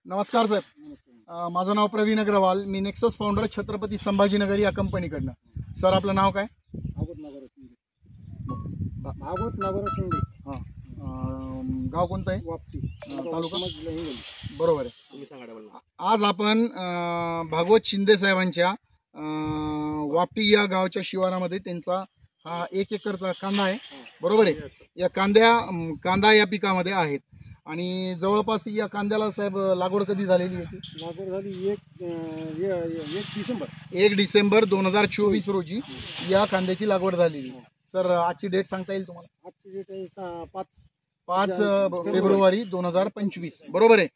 नमस्कार साहेब. नमस्कार. माझं नाव प्रवीण अग्रवाल. मी नेक्सस फाउंडर छत्रपती संभाजीनगर या कंपनीकडनं. सर आपलं नाव काय? भागवत नागोराव शिंदे. भागवत नागोराव शिंदे. हां. गाव कोणतं आहे? वापटी. तालुका? जिल्हा हिंगोली. बरोबर आहे. तुम्ही सांगा मला. आज आपण भागवत शिंदे साहेबांच्या वापटी या गावच्या शिवारामध्ये त्यांचा हा 1 एकरचा कांदा आहे. बरोबर आहे. या कांदा या पिकामध्ये आहेत आणि जवळपास या कांद्याला साहेब लागवड कधी झालेली याची? लागवड झाली 1 डिसेंबर. 1 डिसेंबर 2024 रोजी या कांद्याची लागवड झालेली. सर आजची डेट सांगता येईल तुम्हाला? आजची डेट आहे 5 फेब्रुवारी 2025. बरोबर आहे.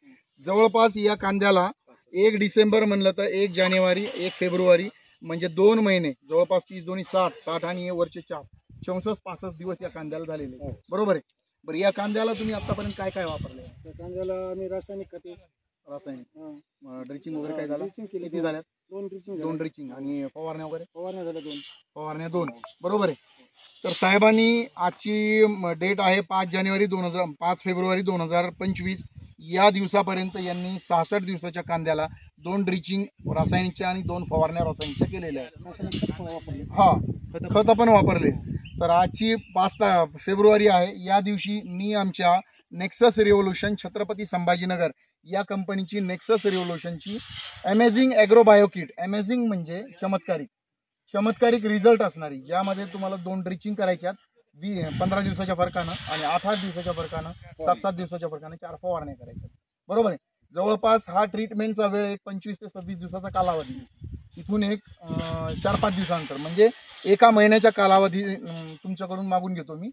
जवळपास या कांद्याला 1 डिसेंबर म्हणलं तर 1 जानेवारी 1 फेब्रुवारी म्हणजे 2 महिने, जवळपास 30 दोन्ही 60 आणि हे वरचे 4 64-65 दिवस या कांद्याला झालेले. बरोबर आहे. बरं, या कांद्याला तुम्ही आतापर्यंत काय काय वापरले? त्या कांद्याला आम्ही रासायनिक खते, रासायनिक ड्रिचिंग वगैरे काय झालं? ड्रिचिंग केली. किती झाल्यात? 2 ड्रिचिंग आणि फवारण्या वगैरे? फवारण्या झाल्या 2. फवारण्या 2. बरोबर आहे. तर साहेबांनी आजची डेट आहे 5 फेब्रुवारी 2025. या दिवसापर्यंत यांनी 66 दिवसाच्या कांद्याला 2 ड्रिचिंग रासायनिकच्या आणि 2 फवारण्या रासायनिकच्या केलेल्या आहेत. रासायनिक खत वापरले. खत पण वापरले. तर आजची 5 फेब्रुवारी आहे. या दिवशी मी आमच्या नेक्सस रिव्होल्यूशन छत्रपती संभाजीनगर या कंपनीची नेक्सस रिव्होल्यूशनची amazing agro bio kit, amazing म्हणजे चमत्कारिक रिझल्ट असणारी, ज्यामध्ये तुम्हाला 2 ड्रिचिंग करायच्यात 15 दिवसाच्या फरकानं आणि 8 दिवसाच्या फरकानं, 7 दिवसाच्या फरकानं 4 फवारण्या करायच्यात. बरोबर आहे. जवळपास हा ट्रीटमेंटचा वेळ 25 ते 26 दिवसाचा कालावधी. इथून एक 4-5 दिवसानंतर म्हणजे एका महिन्याच्या कालावधी तुमच्याकडून मागून घेतो मी.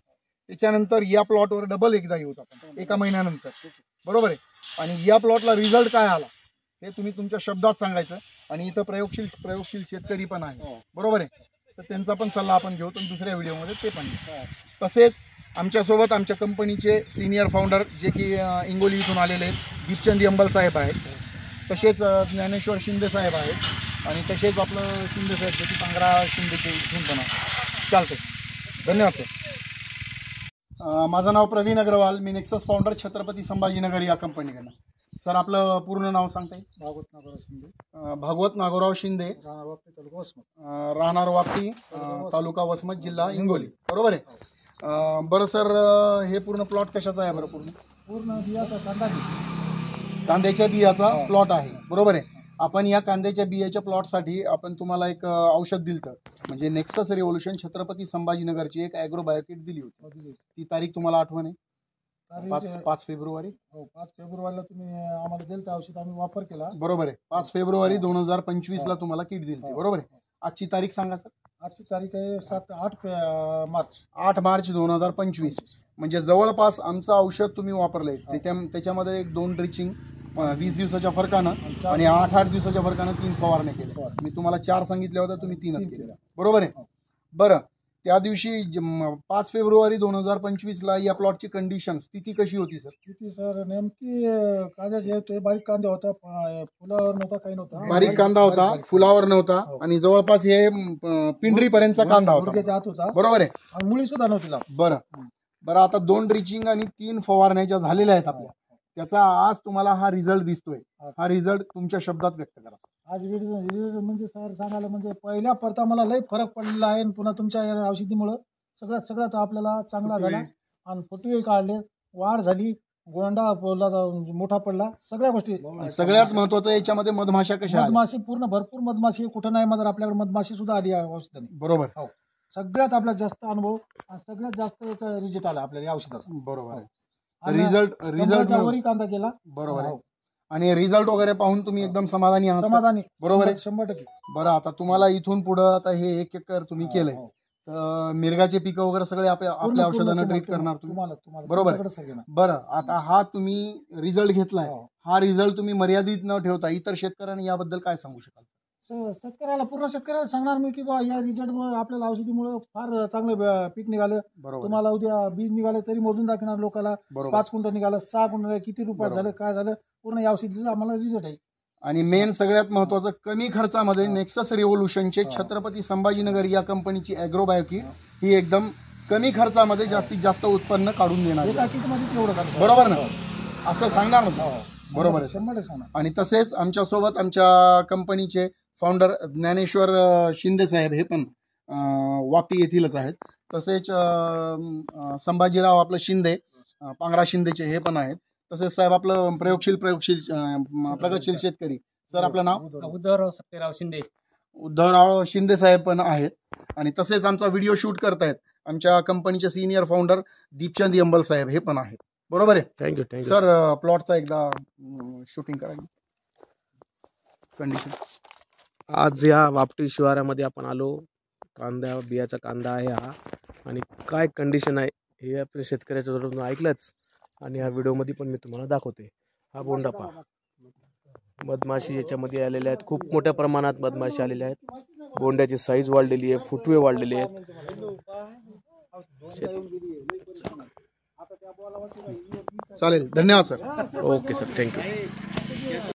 त्याच्यानंतर या प्लॉटवर डबल एकदा येऊ आपण एका महिन्यानंतर. बरोबर आहे. आणि या प्लॉटला रिझल्ट काय आला हे तुम्ही तुमच्या शब्दात सांगायचं. आणि इथं प्रयोगशील शेतकरी पण आहे. बरोबर आहे. तर त्यांचा पण सल्ला आपण घेऊ तर दुसऱ्या व्हिडिओमध्ये ते पण. तसेच आमच्यासोबत आमच्या कंपनीचे सिनियर फाउंडर जे की हिंगोली इथून आलेले आहेत, दीपचंद अंबल साहेब आहेत. तसेच ज्ञानेश्वर शिंदे साहेब आहेत आणि तसेच आपलं शिंदे साहेब जे की पांगरा शिंदेचे इथून पण आहे. चालते. धन्यवाद सर. माझं नाव प्रवीण अग्रवाल. मी नेक्सस फाउंडर छत्रपती संभाजीनगर या कंपनीकडनं. सर आपलं पूर्ण नाव सांगता येईल? भागवत नागोराव शिंदे. भागवत नागोराव शिंदे, राहणार वापटी, तालुका वसमत. राहणार वापटी, तालुका वसमत, जिल्हा हिंगोली. बरोबर आहे. बरं सर, हे पूर्ण प्लॉट कशाचा आहे? बरं, पूर्ण बियाचा कांदा, कांद्याच्या बियाचा प्लॉट आहे. बरोबर आहे. आपण या कांद्याच्या बियाच्या प्लॉटसाठी आपण तुम्हाला एक औषध दिलं, म्हणजे नेक्सस रिव्होल्यूशन छत्रपती संभाजीनगरची एक ॲग्रो बायोकिट दिली होती. ती तारीख तुम्हाला आठवण आहे? 5 फेब्रुवारी. हो, 5 फेब्रुवारीला तुम्ही आम्हाला दिलं, त्या औषध आम्ही वापर केला. बरोबर आहे. 5 फेब्रुवारी 2025 ला तुम्हाला किट दिली. बरोबर आहे. आजची तारीख सांगा सर. आजची तारीख आहे 8 मार्च. 8 मार्च 2025. म्हणजे जवळपास आमचं औषध तुम्ही वापरलंय त्याच्यामध्ये एक 2 ड्रिचिंग 20 दिवसाच्या फरकानं आणि 8 दिवसाच्या फरकानं 3 फवारण्या केल्या. मी तुम्हाला 4 सांगितल्या होत्या, तुम्ही 3च केल्या. बरोबर आहे. बरं, त्या दिवशी 5 फेब्रुवारी 2025 ला या प्लॉटची कंडिशन स्थिती कशी होती सर? स्थिती सर नेमकी कांद्याचे बारीक कांदा होता, फुलावर नव्हता, काही नव्हता. बारीक कांदा होता, फुलावर नव्हता आणि जवळपास हे पिंडरीपर्यंतचा कांदा होता. बरोबर आहे. आणि मुळी सुद्धा नव्हती. बरं आता 2 ड्रिचिंग आणि 3 फवारण्या ज्या झालेल्या आहेत आपल्या, त्याचा आज तुम्हाला हा रिझल्ट दिसतोय. हा रिझल्ट तुमच्या शब्दात व्यक्त करा. आज रिझल्ट म्हणजे सर सांगायला म्हणजे पहिल्या परता मला लई फरक पडलेला आहे. पुन्हा तुमच्या या औषधीमुळे सगळ्यात आपल्याला चांगला झाला. आणि फुटवे काढले, वाढ झाली, गोंडा मोठा पडला, सगळ्या गोष्टी. सगळ्यात महत्वाचं याच्यामध्ये मधमाशा कशा? मधमाशी पूर्ण भरपूर मधमाशी, कुठं नाही मदर आपल्याकडे मधमाशी सुद्धा आली आहे औषधाने. बरोबर. हो, सगळ्यात आपला जास्त अनुभव आणि सगळ्यात जास्त याचा रिझल्ट आला आपल्याला या औषधाचा. बरोबर. रिझल्ट वरी कांदा केला. बरोबर आहे. आणि रिझल्ट वगैरे पाहून तुम्ही एकदम समाधानी आहात? समाधानी. बरोबर आहे. 100%. बरं, आता तुम्हाला इथून पुढे आता हे 1 एकर तुम्ही केलंय, तर मिरगाचे पिकं वगैरे सगळे आपल्या औषधानं ट्रीट करणार तुम्ही. बरोबर. बरं, आता हा तुम्ही रिझल्ट घेतलाय, हा रिझल्ट तुम्ही मर्यादित न ठेवता इतर शेतकऱ्यांनी याबद्दल काय सांगू शकाल? पूर्ण शेतकऱ्याला सांगणार मी की बा या रिझल्टमुळे आपल्याला औषधीमुळे फार चांगलं पीक निघालं. तुम्हाला उद्या बीज निघालं तरी मोजून दाखवणार लोकांना. 5 क्विंटल निघालं, 6 क्विंटल, किती रुपयात झालं, काय झालं, पूर्ण या औषधीचा आम्हाला रिझल्ट आहे. आणि मेन सगळ्यात महत्वाचं, कमी खर्चामध्ये नेक्सस रिव्होल्यूशनचे छत्रपती संभाजीनगर या कंपनीची ॲग्रो बायोकिट ही एकदम कमी खर्चामध्ये जास्तीत जास्त उत्पन्न काढून देणार. एका किटमध्येच एवढं झालं. बरोबर ना? असं सांगणार ना. बरोबर आहे. 100% सांगणार. आणि तसेच आमच्यासोबत आमच्या कंपनीचे फाउंडर ज्ञानेश्वर शिंदे साहेब हे पण वापी येथीलच आहेत. तसेच संभाजीराव आपलं शिंदे पांगरा शिंदेचे हे पण आहेत. तसेच साहेब आपलं प्रगतशील प्रगतशील शेतकरी सर आपलं नाव उद्धवराव सत्यराव शिंदे. उद्धवराव शिंदे साहेब पण आहेत. आणि तसेच आमचा व्हिडिओ शूट करतायत आमच्या कंपनीचे सिनियर फाउंडर दीपचंद यंबल साहेब हे पण आहेत. बरोबर आहे. थँक्यू सर प्लॉटचा एकदा शूटिंग करायची कंडिशन. आज या वापटी शिवारामध्ये आपण आलो. कांदा बियाचा कांदा आहे हा, आणि काय कंडिशन आहे हे आपल्या शेतकऱ्याच्या जवळून ऐकलंच, आणि ह्या व्हिडिओमध्ये पण मी तुम्हाला दाखवते. हा बोंडा पहा, मधमाशी याच्यामध्ये आलेल्या आहेत, खूप मोठ्या प्रमाणात मधमाशी आलेल्या आहेत. बोंड्याची साईज वाढलेली आहे, फुटवे वाढलेले आहेत. चालेल, धन्यवाद सर. Okay sir, thank you.